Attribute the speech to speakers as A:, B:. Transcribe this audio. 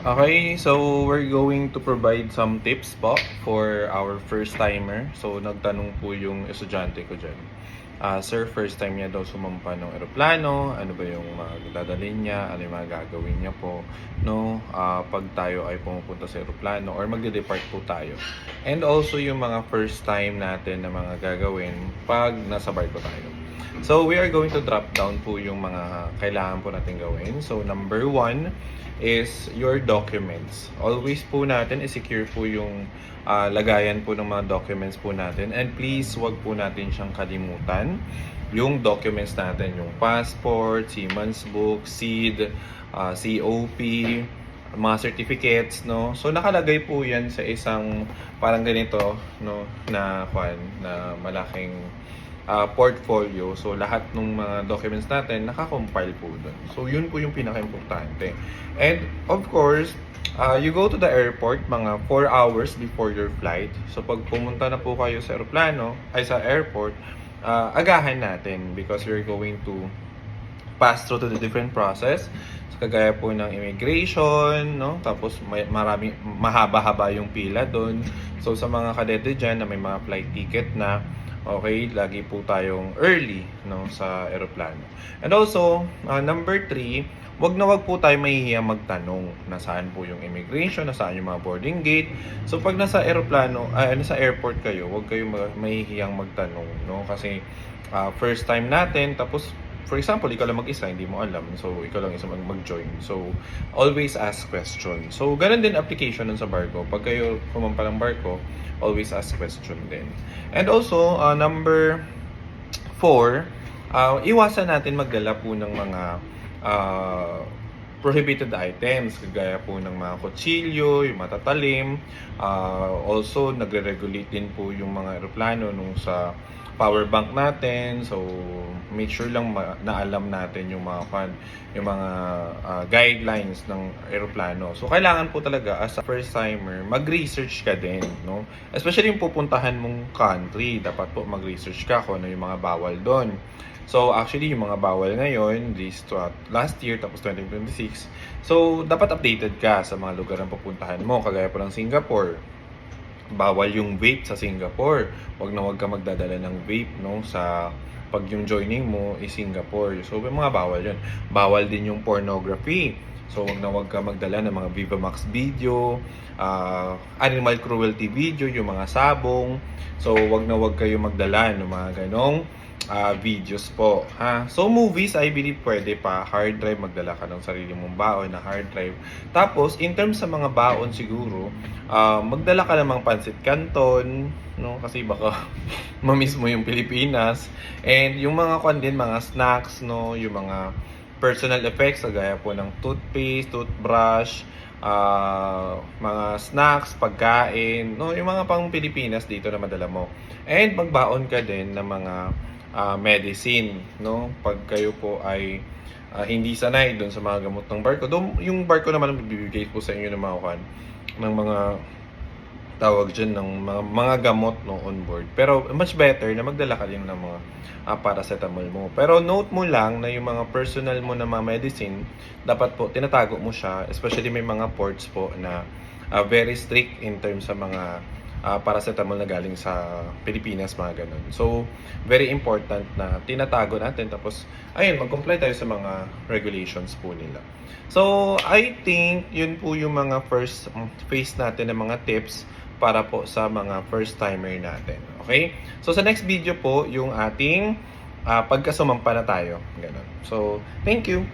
A: Okay, so we're going to provide some tips po for our first timer. So nagtanong po yung estudyante ko dyan. Sir, first time niya daw sumampa ng eroplano, ano ba yung mga dadalhin niya, ano yung mga gagawin niya po, no? Pag tayo ay pumupunta sa eroplano or magde-depart po tayo. And also yung mga first time natin na mga gagawin pag nasa barko tayo. So we are going to drop down po yung mga kailangan po natin gawin. So number one is your documents. Always po natin i-secure po yung lagayan po ng mga documents po natin. And please, wag po natin siyang kalimutan. Yung documents natin, yung passport, seaman's book, SEED, COP, mga certificates, no? So nakalagay po 'yan sa isang parang ganito, no, na malaking portfolio. So, lahat ng mga documents natin, nakakompile po doon. So, yun po yung pinaka-importante. And, of course, you go to the airport mga 4 hours before your flight. So, pag pumunta na po kayo sa sa airport, agahan natin because you're going to pass through to the different process. So, kagaya po ng immigration, no? Tapos mahaba-haba yung pila doon. So, sa mga kadete dyan na may mga flight ticket na, okay, lagi po tayong early, no, sa eroplano. And also, number 3, wag po tayo mahihiya magtanong nasaan po yung immigration, nasaan yung mga boarding gate. So pag nasa nasa airport kayo, wag kayo mahihiyang magtanong, no? Kasi first time natin, tapos for example, ikaw lang mag-isa, hindi mo alam. So, ikaw lang isa mag-join. So, always ask question. So, ganun din application nun sa barko. Pag kayo pumampa ng barko, always ask question din. And also, number 4, iwasan natin magdala po ng mga prohibited items, kagaya po ng mga kutsilyo, yung matatalim. Also, nagre-regulate din po yung mga eroplano nung sa power bank natin. So, make sure lang na alam natin yung mga guidelines ng eroplano. So, kailangan po talaga as a first timer, mag-research ka din, no? Especially yung pupuntahan mong country, dapat po mag-research ka kung ano yung mga bawal doon. So, actually, yung mga bawal ngayon, last year, tapos 2026. So, dapat updated ka sa mga lugar na pupuntahan mo. Kagaya po ng Singapore. Bawal yung vape sa Singapore. Wag ka magdadala ng vape, no, sa pag yung joining mo is Singapore. So, may mga bawal yun. Bawal din yung pornography. So, wag ka magdala ng mga Viva Max video, animal cruelty video, yung mga sabong. So, wag kayo magdala ng mga ganong videos po, ha. So movies, I believe pwede pa. Hard drive, magdala ka ng sarili mong baon na hard drive. Tapos in terms sa mga baon siguro, magdala ka namang pansit canton, no, kasi baka mamiss mo yung Pilipinas. And yung mga mga snacks, no, yung mga personal effects kagaya po ng toothpaste, toothbrush, mga snacks, pagkain, no, yung mga pang Pilipinas dito na madala mo. And magbaon ka din ng mga medicine, no? Pag kayo po ay hindi sanay doon sa mga gamot ng barko. Doon, yung barko naman ang bibigay po sa inyo ng mga tawag dyan ng mga gamot, no, on board. Pero much better na magdala ka din ng mga paracetamol mo. Pero note mo lang na yung mga personal mo na mga medicine, dapat po tinatago mo siya, especially may mga ports po na very strict in terms sa mga paracetamol na galing sa Pilipinas, mga ganun. So, very important na tinatago natin. Tapos, ayun, mag-comply tayo sa mga regulations po nila. So, I think, yun po yung mga first phase natin ng mga tips para po sa mga first timer natin. Okay? So, sa next video po, yung ating pagkasumampa na tayo. Ganun. So, thank you!